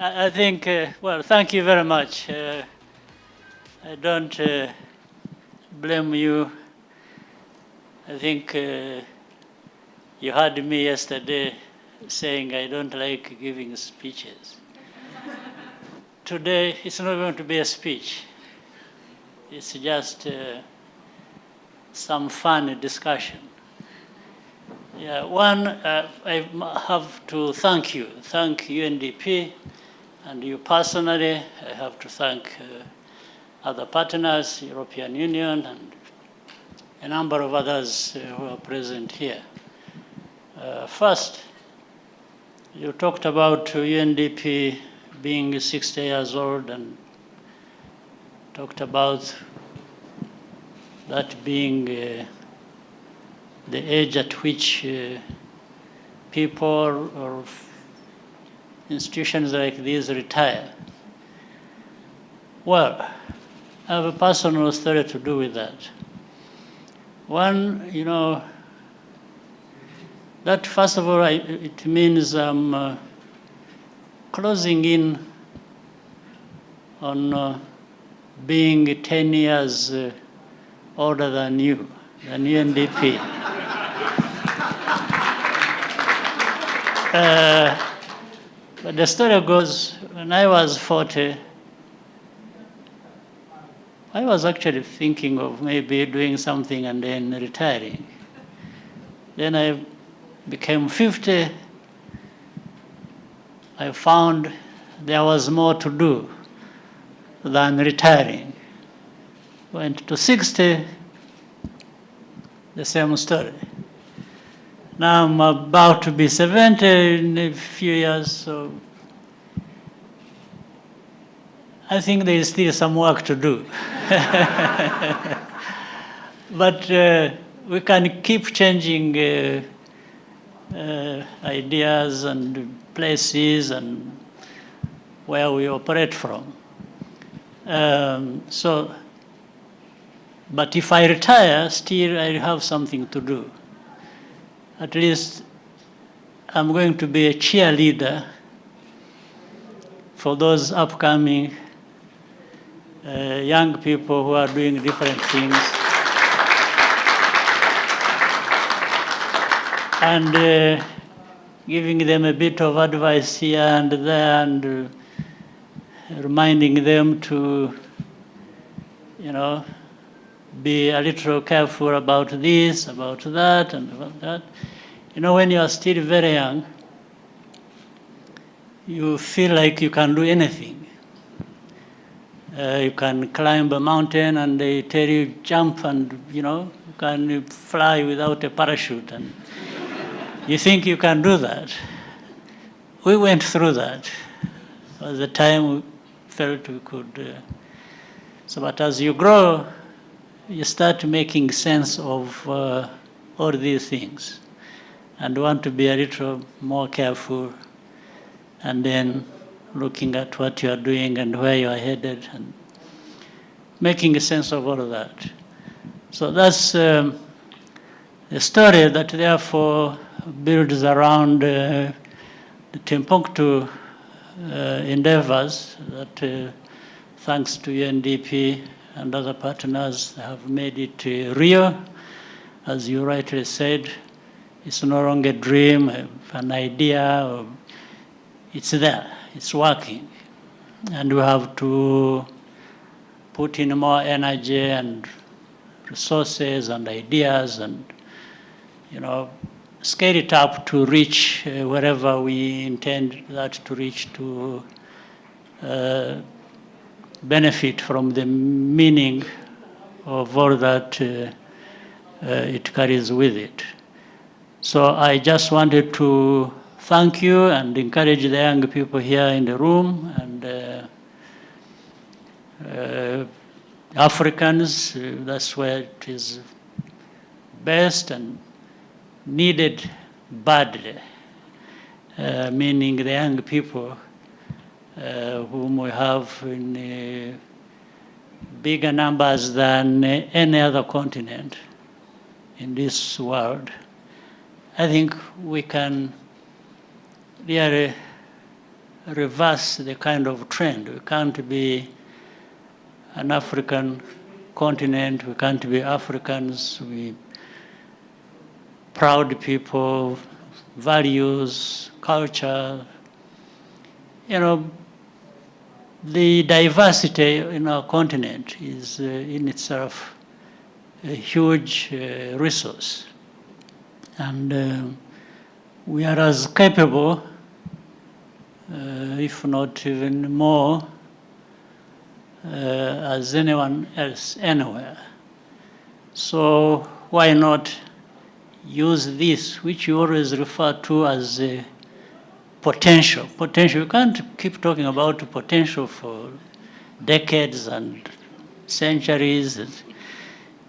I think, well, thank you very much. I don't blame you. I think you heard me yesterday saying I don't like giving speeches. Today, it's not going to be a speech. It's just some fun discussion. Yeah, one, I have to thank UNDP, and you personally. I have to thank other partners, European Union, and a number of others who are present here. First, you talked about UNDP being 60 years old and talked about that being the age at which people or institutions like these retire. Well, I have a personal story to do with that. One, that first of all, it means I'm closing in on being 10 years older than UNDP. But the story goes, when I was 40, I was actually thinking of maybe doing something and then retiring. Then I became 50. I found there was more to do than retiring. Went to 60, the same story. Now I'm about to be 70 in a few years, so I think there is still some work to do. But we can keep changing ideas and places and where we operate from. But if I retire, still I have something to do. At least I'm going to be a cheerleader for those upcoming young people who are doing different things. And giving them a bit of advice here and there and reminding them to, be a little careful about this, about that, and about that. When you are still very young, you feel like you can do anything. You can climb a mountain and they tell you jump and, you can fly without a parachute. And you think you can do that. We went through that. It was the time we felt we could. But as you grow, you start making sense of all these things and want to be a little more careful and then looking at what you are doing and where you are headed and making a sense of all of that. So that's the story that therefore builds around the Timbuktoo endeavors that thanks to UNDP and other partners have made it real. As you rightly said, it's no longer a dream, an idea. It's there, it's working. And we have to put in more energy and resources and ideas and, scale it up to reach wherever we intend that to reach to benefit from the meaning of all that it carries with it. So I just wanted to thank you and encourage the young people here in the room and Africans, that's where it is best and needed badly, meaning the young people whom we have in bigger numbers than any other continent in this world. I think we can really reverse the kind of trend. We can't be an African continent. We can't be Africans. We proud people, values, culture. You know, the diversity in our continent is in itself a huge resource. And we are as capable, if not even more, as anyone else anywhere. So why not use this, which you always refer to as potential. Potential. You can't keep talking about potential for decades and centuries.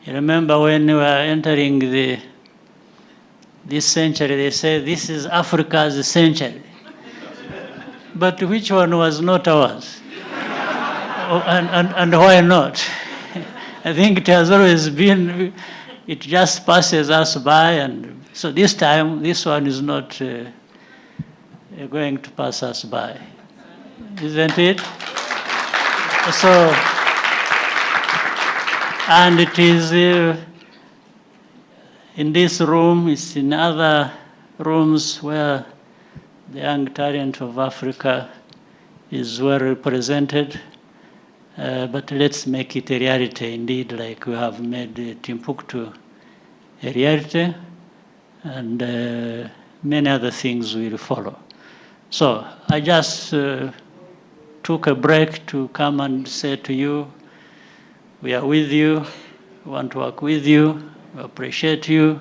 You remember when we were entering this century, they said this is Africa's century. But which one was not ours? And why not? I think it has always been, it just passes us by, and so this time, this one is not going to pass us by, isn't it? So, and it is in this room, it's in other rooms where the young talent of Africa is well represented. But let's make it a reality indeed, like we have made Timbuktoo a reality, and many other things will follow. So I just took a break to come and say to you, we are with you, we want to work with you, we appreciate you,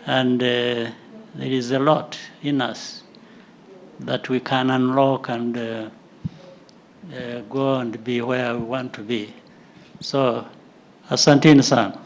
and there is a lot in us that we can unlock and go and be where we want to be. So, asanteni sana.